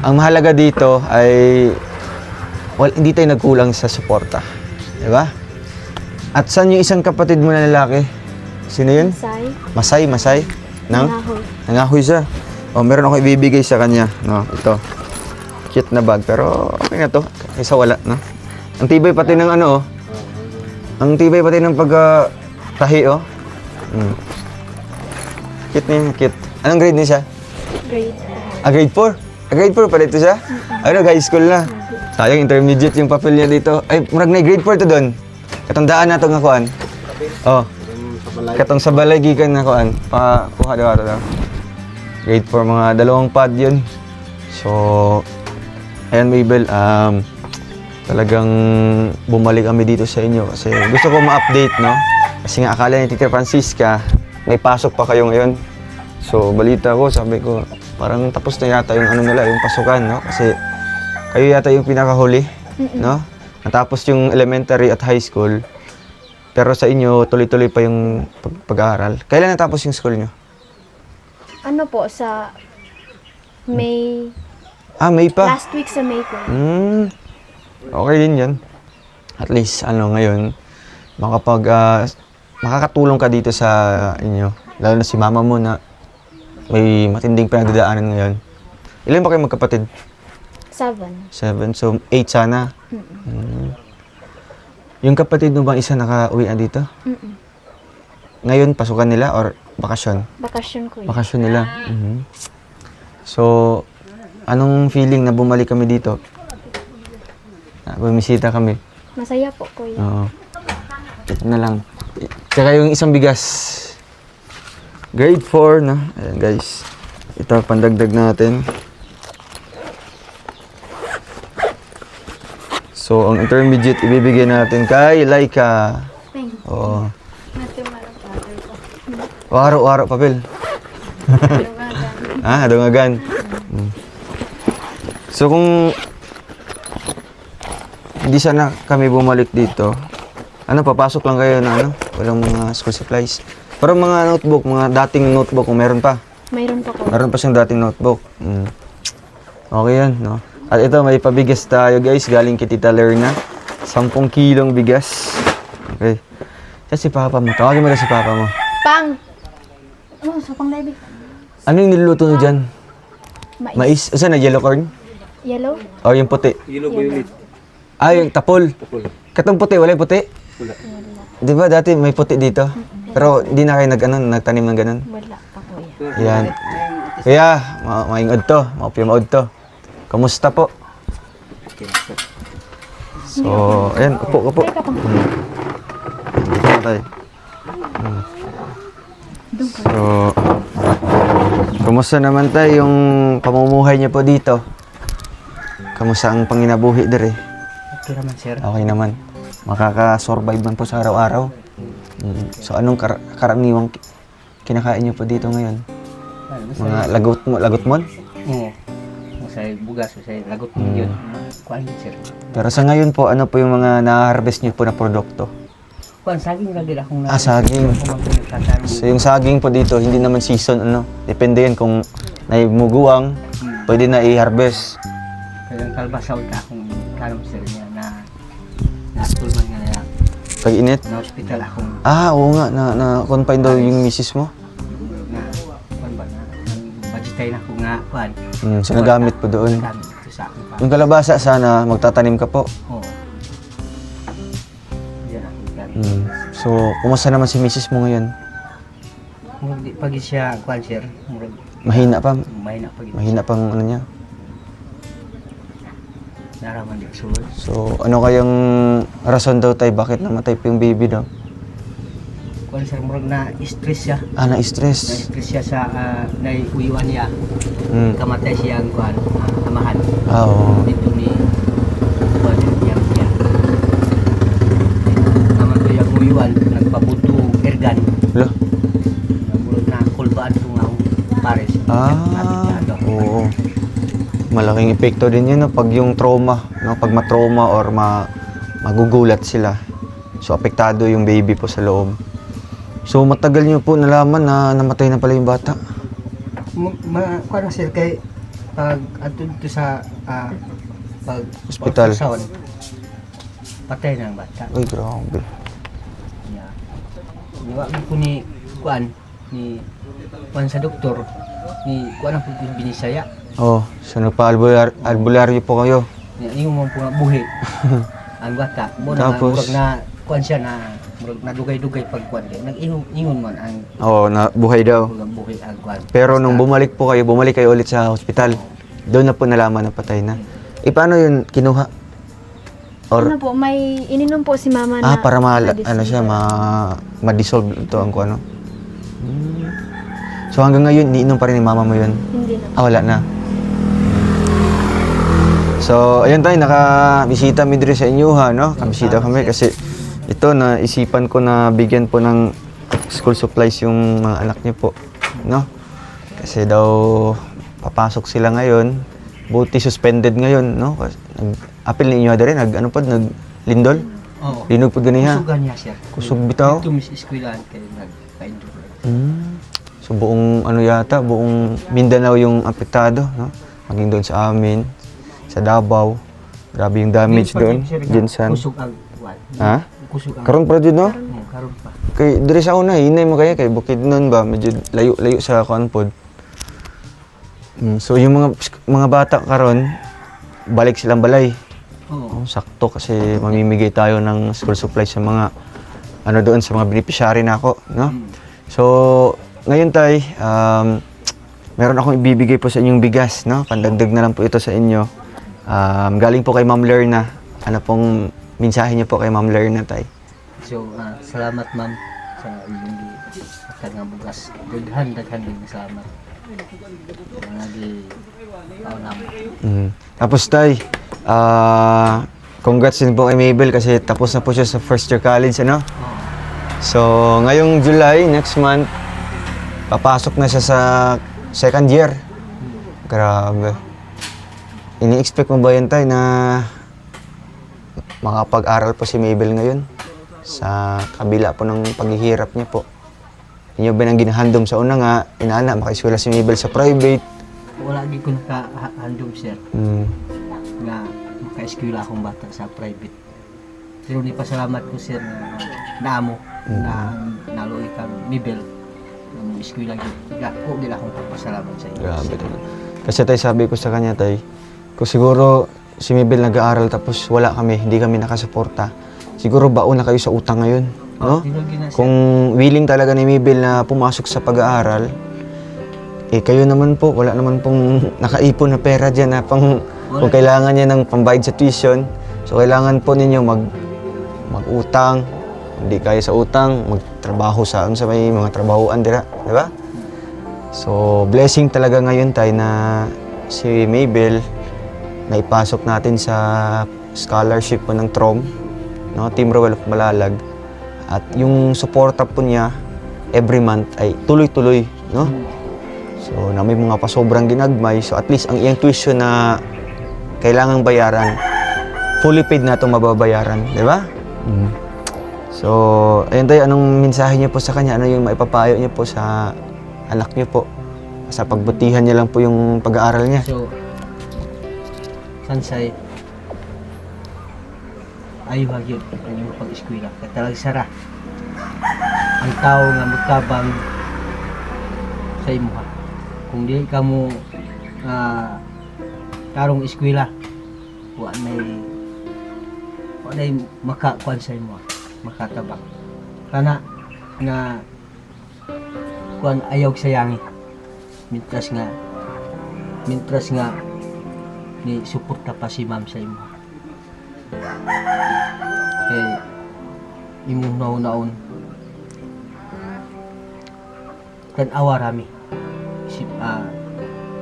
Ang mahalaga dito ay hindi tayo nagkulang sa suporta. 'Di ba? At saan yung isang kapatid mo na lalaki? Sino yun?
Say,
Masay?
Nangahoy.
Nangahoy siya. O, meron ako ibibigay sa kanya. No, ito. Cute na bag. Pero, okay na to. Kaysa wala, no? Ang tibay pati ng ano, oh. Ang tibay pati ng tahi, oh. Cute niya, cute. Anong grade niya siya?
Grade.
Grade 4? Grade 4 pala ito siya? Ano, high school na. Sayang, intermediate yung papel niya dito. Ay, murag na grade 4 to doon. Katandaan na ito nga kuhan. Oh. Katong sa balay gikan na kuan, kuha daw ato daw. Grade 4 mga 2 pad 'yun. So ayan Mabel, talagang bumalik kami dito sa inyo kasi gusto ko ma-update, no? Kasi nga akala ni Tita Francisca may pasok pa kayo ngayon. So balita ko, sabi ko, parang tapos na yata yung ano nila, yung pasukan, no? Kasi kayo yata yung pinakahuli, no? Natapos yung elementary at high school. Pero sa inyo, tuloy-tuloy pa yung pag-aaral. Kailan natapos yung school nyo?
Ano po, sa May,
May pa.
last week sa May po.
Okay din yan. At least, ngayon, makakatulong ka dito sa inyo. Lalo na si mama mo na may matinding pinagdadaanan ngayon. Ilan ba kayo magkapatid?
7.
7. So, 8 sana. Yung kapatid mo bang isa nakauwi na dito? Ngayon, pasukan nila or bakasyon?
Bakasyon ko yun.
Bakasyon nila. So, anong feeling na bumalik kami dito? Bumisita kami.
Masaya po, kuya.
Oo. Ito na lang. Tsaka yung isang bigas. Grade 4, no? Ayan, guys. Ito, pandagdag natin. So, ang intermediate ibibigay natin kay Laika.
Thank you.
Oo. Waro-waro, papel. Dungagan. So, kung hindi sana kami bumalik dito, papasok lang kayo na walang mga school supplies. Pero mga notebook, mga dating notebook, kung meron pa.
Mayroon pa ko.
Meron pa siyang dating notebook. Okay yan, no? At ito, may pabigas tayo, guys. Galing kay Tita Lerna. 10 kilong bigas. Okay. Yan si Papa mo. Tawagin mo na si Papa mo.
Pang! Oh, so pang live.
Ano yung niluluto nyo dyan?
Mais.
Saan na? Yellow corn?
Yellow?
O yung puti?
Yellow violet.
Yung tapol. Katong puti, wala yung puti? Wala. Di ba dati may puti dito? Pero hindi na kayo nagtanim ng ganun?
Wala pa, kuya.
Yan. Kaya, maingod to. Maupiyamaod to. Kamusta po? So, ayan, upo.
Teka pang.
Dito na tayo. So, kumusta naman tayo yung pamumuhay niyo po dito? Kamusta ang panginabuhi dere?
Okay naman, sir.
Okay naman. Makaka-survive man po sa araw-araw. So, anong karaniwang kinakain niyo po dito ngayon? Mga lagot mo?
Oo. Masay bugas, masay lagot mo yun. Kuan, sir.
Pero sa ngayon po, ano po yung mga na-harvest niyo po na produkto?
Kuan, saging lagi akong
Saging. So yung saging po dito, hindi naman season, depende yan kung naimuguang, pwede na i-harvest.
Kaya ang kalbasaw ta akong kalam, sir, niya na tulman nga nila.
Pag-init?
Na hospital akong
Oo nga, na-confine daw yung misis mo.
na kuan ba na budgetay na ko nga kuan.
So nagamit po doon.
Gamit ito sa akin pa.
Yung kalabasa, sana magtatanim ka po.
Oo. Yan akong gamit.
So, kumusta naman si misis mo ngayon?
Murag di pagi siya kuan, sir. Murag
Mahina pa?
mahina pagi.
Mahina pang ano niya?
Naraman di sulod.
So, ano kayang rason daw tayo bakit namatay po yung baby daw?
Kuan, sir, murag na stress siya.
Na-stress.
Na-stress siya sa naiuyuan niya. Kamatay siya ang kuan, amahan.
Oo.
Dito ni kuan niya. Naman to yung uyo.
Ah, oo. Malaking epekto din yun no, pag yung trauma, no? Pag ma-trauma or magugulat sila. So, apektado yung baby po sa loob. So, matagal nyo po nalaman na namatay na pala yung bata?
Kuan na sir kay pag atud to sa pag
Hospital.
ultrasound, patay na ang bata.
Uy, grabe.
Yeah. Diwa ko ni kuan sa doktor ni kuan ang binisaya.
Oh, so nagpa-albularyo po kayo.
Yung mga po buhi. Ang bata mo na
Tapos?
murag na kuan siya na murag na dugay-dugay pag kuan kay nag-ingon man ang
Oo, na buhay daw.
buhi ang kuan.
Pero nung bumalik kayo ulit sa hospital, doon na po nalaman na patay na. Eh, paano yun kinuha? Or,
Ano po, may ininom po si mama na
para
medicine.
ano siya, ma-dissolve ito ang kung ano. So hanggang ngayon, niinom pa rin ni mama mo yun?
Hindi na.
Wala na. So, ayun tayo, nakabisita mi diri sa inyo ha, no? Kabisita kami kasi ito na isipan ko na bigyan po ng school supplies yung mga anak niyo po, no? Kasi daw papasok sila ngayon, buti suspended ngayon, no? Nag-apil ninyo diri, nag-lindol?
Oo.
Linog po ganiha.
Kusugan niya siya.
Kusog bitaw.
Ito mis eskwelahan kay nagpa-endure.
So buong buong Mindanao yung apektado, no? Maging doon sa amin, sa Davao. Grabe yung damage doon. Jinsan.
Kusog ang kuan.
Ha?
Kusog ang
Karon pa dito, no?
karon pa.
Kay dire sa una, hinay mo kaya kay Bukidnon ba, medyo layo-layo sa Conpod. So yung mga bata karon, balik silang balay.
Oo.
Sakto kasi mamimigay tayo ng school supplies sa mga ano doon sa mga beneficiary na ako, no? So ngayon tay, meron akong ibibigay po sa inyong bigas, no? Pandagdag na lang po ito sa inyo. Galing po kay Ma'am Lerna. Ano pong mensahe niyo po kay Ma'am Lerna tay?
So, salamat ma'am sa inyong akan nga bugas. Daghan din salamat. Mga di paunam.
Tapos tay, congrats din po kay Mabel kasi tapos na po siya sa first year college, ano? So, ngayong July, next month, papasok na siya sa second year. Grabe. Ini-expect mo ba yan tay na makapag-aral po si Mabel ngayon? Sa kabila po ng paghihirap niya po. Inyo ba nang ginahandom sa una nga, inana, makaiswela si Mabel sa private?
Wala gi ko nakahandom sir nga maka-eskwela akong bata sa private. Pero ni pasalamat ko sir na naamo na naloy kang Mabel ng eskwela gyud. Ko dila akong papasalamat sa inyo.
Grabe naman. Kasi tay, sabi ko sa kanya tay, kung siguro si Mabel nag-aaral tapos wala kami, hindi kami nakasuporta, siguro baon na kayo sa utang ngayon, no? Kung willing talaga ni Mabel na pumasok sa pag-aaral, eh kayo naman po, wala naman pong nakaipon na pera dyan na kung kailangan niya ng pambayad sa tuition, so kailangan po ninyo mag-utang, hindi kaya sa utang, magtrabaho sa may mga trabahoan dira, di ba? So, blessing talaga ngayon tayo na si Mabel na ipasok natin sa scholarship po ng TROM, no? Team Rowell of Malalag. At yung suporta po niya every month ay tuloy-tuloy, no? So, na may mga pasobrang ginagmay. So, at least ang iyang tuition na kailangang bayaran, fully paid na itong mababayaran, di ba? So, ayun tayo, anong mensahe niyo po sa kanya? Ano yung maipapayo niyo po sa anak niyo po? Sa pagbutihan niya lang po yung pag-aaral niya.
So, Sansay, ayaw hagyod ang iyong pag-eskwela. Katalag sara. Ang tao nga magtabang sa imuha. Kung di ka mo karong eskwela, wala na makakuan sa imuha, makatabang. Kana nga kuan ayaw sayangi. Mintras nga ni suporta pa si ma'am sa imo. Imong naon tan-awa rami.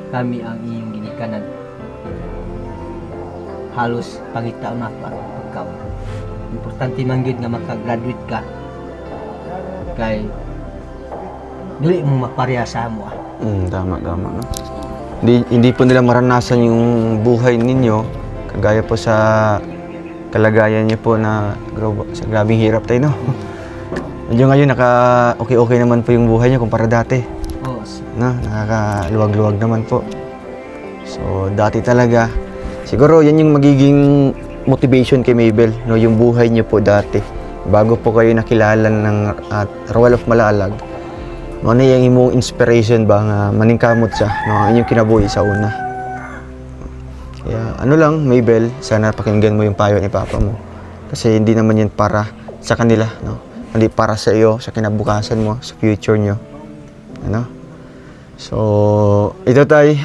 Kami ang iyong ginikanan. Halos pangitaon na pa pagkaw. Importante man gyud nga maka-graduate ka. Kay dili mo mapareha sa amo.
Tama, no? Hindi po nila maranasan yung buhay ninyo, kagaya po sa kalagayan niyo po na sa grabing hirap tayo, no? Medyo ngayon okay naman po yung buhay niyo kumpara dati.
Oo,
No? Nakakaluwag-luwag naman po. So, dati talaga. Siguro yan yung magiging motivation kay Mabel, no? Yung buhay niyo po dati. Bago po kayo nakilala ng Royal of Malalag, ano yung imong inspiration ba nga maningkamot siya, no? Ang inyong kinabuhi sa una. Kaya ano lang, Mabel, sana pakinggan mo yung payo ni Papa mo. Kasi hindi naman yan para sa kanila, no? Hindi para sa iyo, sa kinabukasan mo, sa future nyo. Ano? So, ito tay,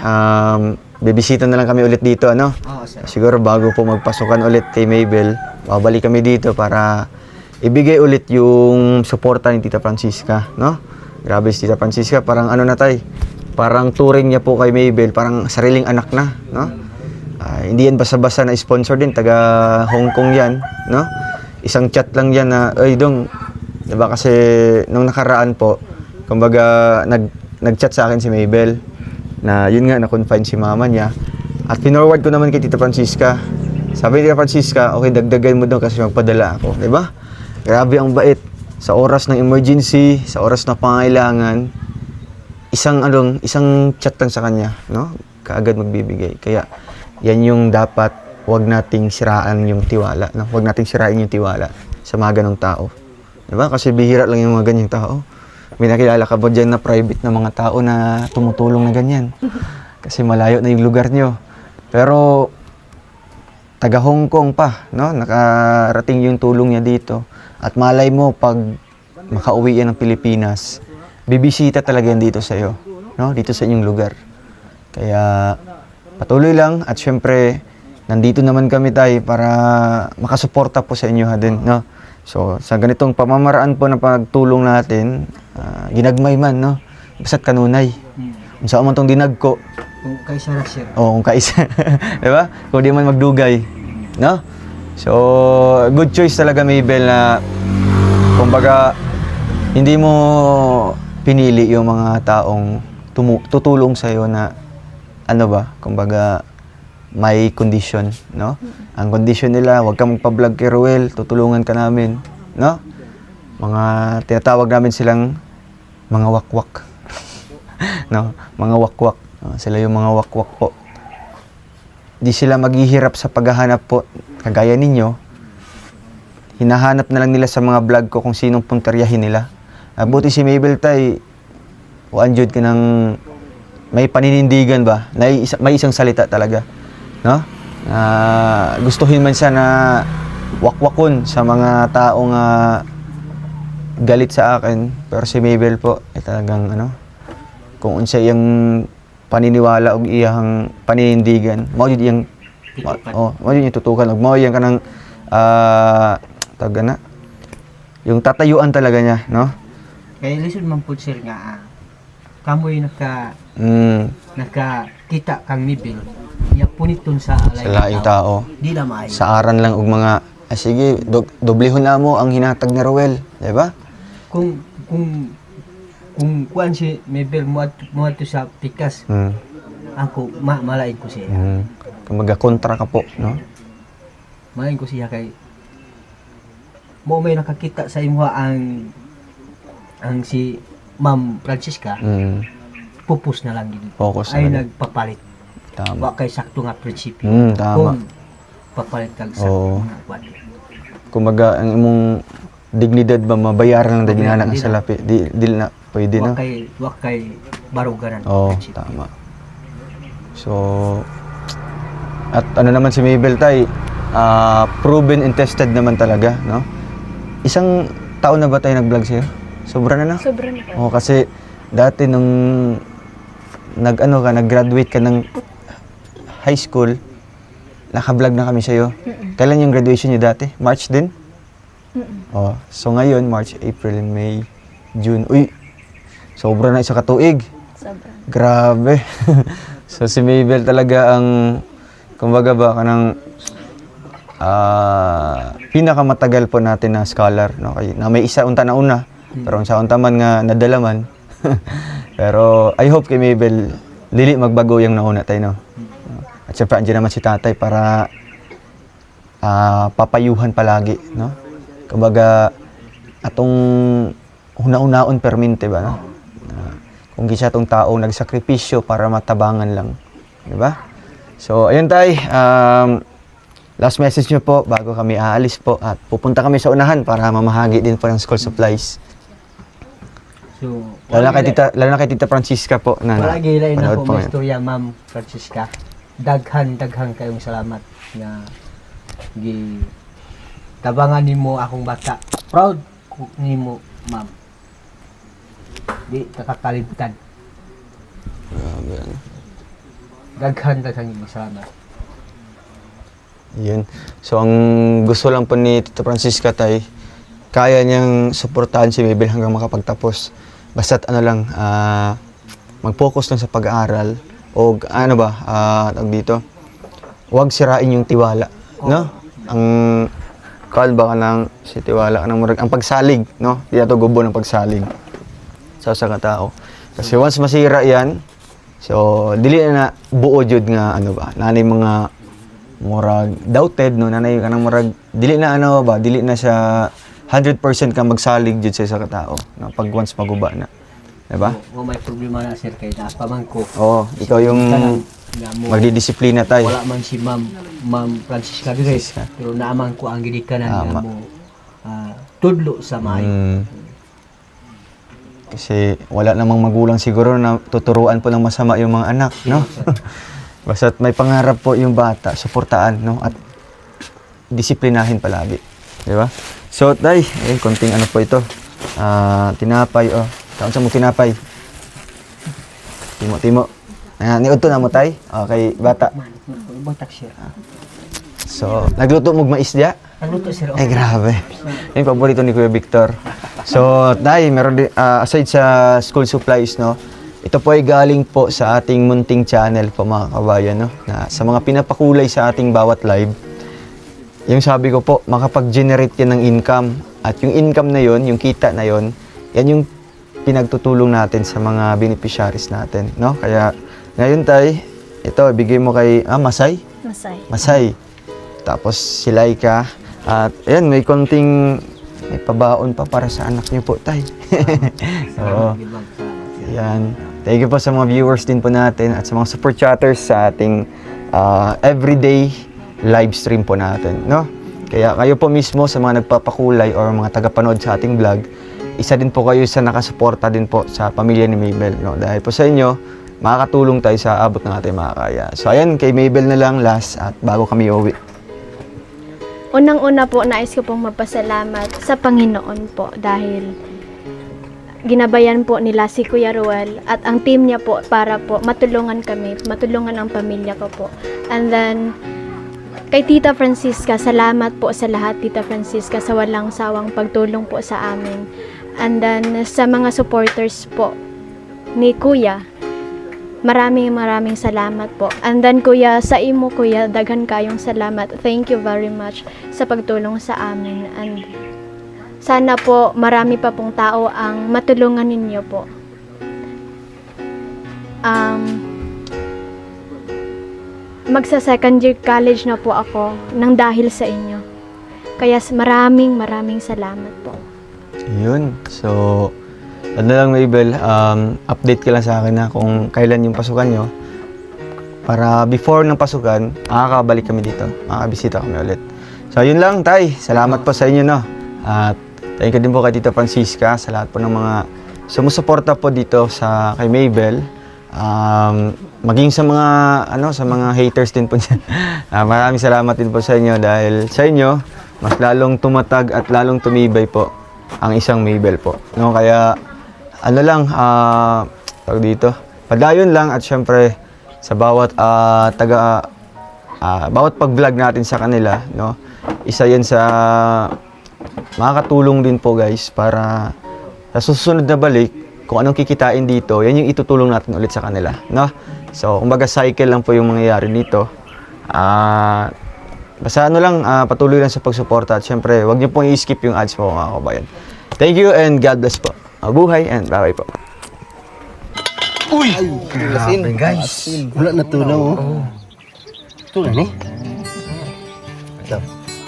bibisita na lang kami ulit dito, ano?
Oo, sir.
Siguro bago po magpasukan ulit kay Mabel, babalik kami dito para ibigay ulit yung suporta ni Tita Francisca, no? Grabe si Tita Francisca, parang ano na tay, parang touring niya po kay Mabel, parang sariling anak na, no? Hindi yan basta-basta na sponsor din, taga Hong Kong yan, no? Isang chat lang yan na, ay dong, diba kasi nung nakaraan po, kumbaga nag-chat sa akin si Mabel, na yun nga, na-confine si mama niya, at pinorward ko naman kay Tita Francisca. Sabi ni Tita Francisca, okay, dagdagan mo daw kasi magpadala ako, diba? Grabe ang bait. Sa oras ng emergency, sa oras na pangailangan, isang chat lang sa kanya, no? Kaagad magbibigay. Kaya yan yung dapat, wag nating siraan yung tiwala, no? Wag nating sirain yung tiwala sa mga ganong tao. Diba? Kasi bihira lang yung mga ganyang tao. May nakilala ka ba dyan na private na mga tao na tumutulong na ganyan? Kasi malayo na yung lugar nyo. Pero taga Hong Kong pa, no? Nakarating yung tulong niya dito. At malay mo, pag makauwi yan ng Pilipinas, bibisita talaga yan dito sa iyo, no? Dito sa inyong lugar. Kaya patuloy lang at syempre nandito naman kami tayo para makasuporta po sa inyo din, no? So sa ganitong pamamaraan po na pagtulong natin, ginagmay man, no? Basta't kanunay. Kung saan man tong dinagko,
Kung kaysa na, sir.
kung kaisa, di ba? Kung di man magdugay, no? So, good choice talaga, Mabel, na kumbaga, hindi mo pinili yung mga taong tutulong sa'yo na, ano ba, kumbaga, may condition, no? Ang condition nila, huwag kang magpa-vlog kay Ruel, tutulungan ka namin, no? Mga, tinatawag namin silang mga wakwak. No? Mga wakwak. Sila yung mga wakwak po. Di sila maghihirap sa paghahanap po, kagaya ninyo. Hinahanap na lang nila sa mga vlog ko kung sinong puntaryahin nila. Buti si Mabel tay, anjud ka ng may paninindigan ba? May isang salita talaga. No? Gustuhin man siya na wakwakon sa mga taong galit sa akin. Pero si Mabel po, ay talagang ano, kung unsa yung paniniwala o iyang paninindigan, mao yun yung mao yun yung tutukan, mao yan kanang tagana yung tatayuan talaga niya, no?
Kaya lisod man po, sir, nga kamoy nakakita kang Mabel, niya puniton sa
laing tao.
Di na maayo.
Sa aran lang og mga sige, doblehon na mo ang hinatag ni Roel, di ba?
Kung kuan si Mabel mo ato sa pikas, ako malain ko siya.
Kumbaga kontra ka po, no?
Malain ko siya kay mo may nakakita sa imo ang si Ma'am Francisca, pupus na lang gid.
Focus
Ay
na lang.
nagpapalit.
Tama.
Wa kay sakto nga prinsipyo.
Tama.
Kung papalit kag sakto nga kuan.
Kumbaga ang imong dignidad ba mabayaran lang din nga na sa lapi. Di na pwede, no?
Wa kay barugaran.
Oo, tama. So, at ano naman si Mabel tay, proven and tested naman talaga, no? Isang taon na ba tayo nag-vlog sa'yo? Sobra na na?
Sobra na po.
Oo, kasi dati nung nag-graduate ka ng high school, naka-vlog na kami sa'yo. Kailan yung graduation niyo dati? March din? Oh, so ngayon, March, April, May, June. Uy, sobra na isa katuig.
Sobra.
Grabe. So si Mabel talaga ang, kumbaga ba, kanang pinakamatagal po natin na scholar, no? Na may isa unta na una, pero sa unta man nga nadalaman. Pero I hope kay Mabel, dili magbago yung nauna tayo, no? At syempre, andyan naman si tatay para papayuhan palagi, no? Kumbaga, atong una-unaon perminte ba, no? Kung gisa tong taong nagsakripisyo para matabangan lang, di ba? So, ayun tay, last message nyo po bago kami aalis po at pupunta kami sa unahan para mamahagi din po ng school supplies.
So,
Lalo na kay Tita Francisca po na
wala gilay na
panood
po
po
may
ngayon.
istorya, Ma'am Francisca. Daghan kayong salamat nga tabangan nimo akong bata. Proud ko nimo, Ma'am. Di kakakalimtan.
Grabe, ano.
Daghan yung salamat.
Yun. So, ang gusto lang po ni Tita Francisca tay, kaya niyang suportahan si Mabel hanggang makapagtapos. Basta't ano lang, mag-focus lang sa pag-aaral o ano ba, tawag dito, huwag sirain yung tiwala, no? Ang call ba ka ng si tiwala ka ng murag, ang pagsalig, no? Di nato gubo ng pagsalig sa katao. Kasi once masira yan, so dili na buo jud nga ano ba, nanay mga murag doubted, no? Nanay ka ng murag dili na ano ba, dili na siya 100% ka magsalig jud sa katao, no? Pag once maguba na. Diba?
O may problema na sir kay taas pa man ko.
Oo, ikaw yung magdidisiplina tayo.
Wala man si Ma'am Francisca dire, pero naaman ko ang gidikanan nga mo tudlo sa maayo.
Kasi wala namang magulang siguro na tuturuan po ng masama yung mga anak, no? Basta't may pangarap po yung bata, suportaan, no? At disiplinahin palagi. Di ba? So, tay, konting ano po ito. Tinapay, oh. Taon sa mo tinapay. Timo. Niudto na mo, tay. Okay, bata.
Ibang taksir.
So, nagluto mo mais diya?
Nagluto sir.
Ay, grabe. Yung paborito ni Kuya Victor. So, tay, meron din, aside sa school supplies, no? Ito po ay galing po sa ating munting channel po, mga kabayan, no? Na sa mga pinapakulay sa ating bawat live, yung sabi ko po, makapag-generate yan ng income. At yung income na yon, yung kita na yon, yan yung pinagtutulong natin sa mga beneficiaries natin, no? Kaya, ngayon tay, ito, bigay mo kay, Masay? Masay. Tapos, si Laika. At, ayan, may konting, may pabaon pa para sa anak niyo po, tay. Oo. Yan. Thank you po sa mga viewers din po natin at sa mga super chatters sa ating everyday live stream po natin, no? Kaya kayo po mismo sa mga nagpapakulay or mga tagapanood sa ating vlog, isa din po kayo sa nakasuporta din po sa pamilya ni Mabel, no? Dahil po sa inyo, makakatulong tayo sa abot ng ating makakaya. So ayan, kay Mabel na lang last at bago kami uwi.
Unang-una po, nais ko pong magpasalamat sa Panginoon po dahil ginabayan po nila si Kuya Ruel at ang team niya po para po matulungan kami, matulungan ang pamilya ko po. And then, kay Tita Francisca, salamat po sa lahat, Tita Francisca, sa walang sawang pagtulong po sa amin. And then, sa mga supporters po ni Kuya, maraming salamat po. And then, Kuya, sa imo, Kuya, daghan kayong salamat. Thank you very much sa pagtulong sa amin. And sana po marami pa pong tao ang matulungan ninyo po. Magsa second year college na po ako nang dahil sa inyo. Kaya maraming salamat po.
Yun. So, ano lang Mabel, update ka lang sa akin na kung kailan yung pasukan nyo. Para before ng pasukan, makakabalik kami dito. Makakabisita kami ulit. So, yun lang, tay. Salamat po sa inyo, no? At thank you din po kay Tita Francisca sa lahat po ng mga sumusuporta po dito sa kay Mabel. Maging sa mga sa mga haters din po niya. Maraming salamat din po sa inyo dahil sa inyo mas lalong tumatag at lalong tumibay po ang isang Mabel po. No, kaya ano lang tawag dito. Padayon lang at syempre sa bawat bawat pag-vlog natin sa kanila, no. Isa 'yan sa makakatulong din po guys para sa susunod na balik kung anong kikitain dito, yan yung itutulong natin ulit sa kanila, no? So, kumbaga cycle lang po yung mangyayari dito. Basta ano lang, patuloy lang sa pagsuporta at syempre, huwag niyo pong i-skip yung ads po mga kabayan. Thank you and God bless po. Mabuhay and bye-bye po.
Uy!
Grabe guys.
Wala na tunaw, oh. Tunaw ni?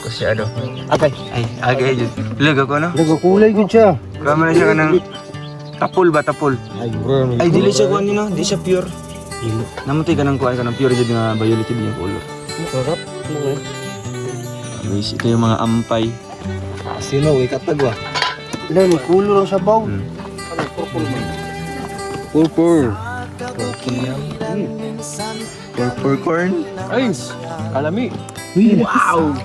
Kasi ano.
Agay.
Ay, agay dyan. Lag ako no?
Nagakulay gud siya.
Kama na siya ka ng tapol ba, tapol?
Ay, bro.
Ay, dili siya kuhan nino, di siya pure. Namatay ka ng kuhan ka ng pure dyan nga violet yung color.
Sarap.
Guys, ito yung mga ampay.
Sino, ikatagwa. Ilan, may kulo lang sa baw.
Purple. Purple corn.
Ay! Kalami!
Wow!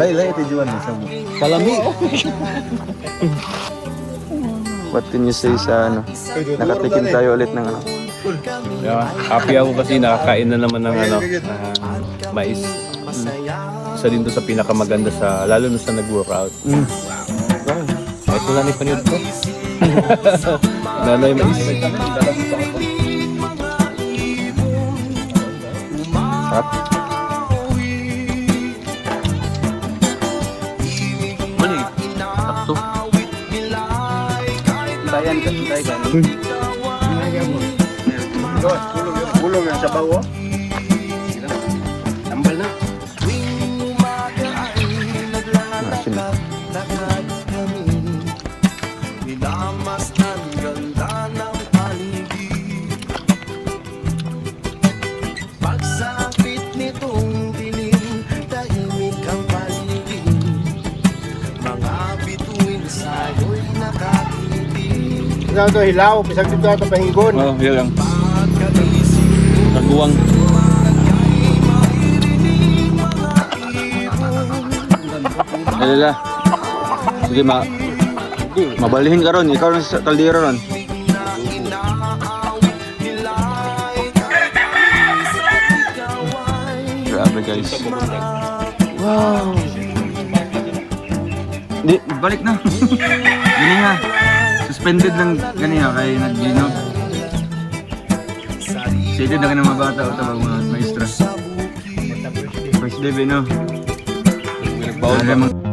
Lay, ito juan sa mo.
Kalami.
What can you say sa ano? Nakatikim tayo ulit ng ano?
Yeah, happy ako kasi nakakain na naman ng ano, mais. Isa din to sa pinakamaganda sa, lalo na sa nag-workout. Kahit wala na yung panood ko. Nanay mais.
Sarap.
Mali. Sakto.
Tayan ka, tayan ka. Kulong yan sa bawo.
Tambal na.
Actually.
Ito to hilaw, bisag dito ito pahingon.
Oh, yun lang. Taguwang.
Alala. Sige, mabalihin ka ron. Ikaw rin sa kaldero ron. Grabe guys. Wow. Di, balik na. Gini nga. Suspended lang ganyan kay nag-gino. Excited na ka ng mga bata o tawag mga maestra. First day, no?
Bawal ba?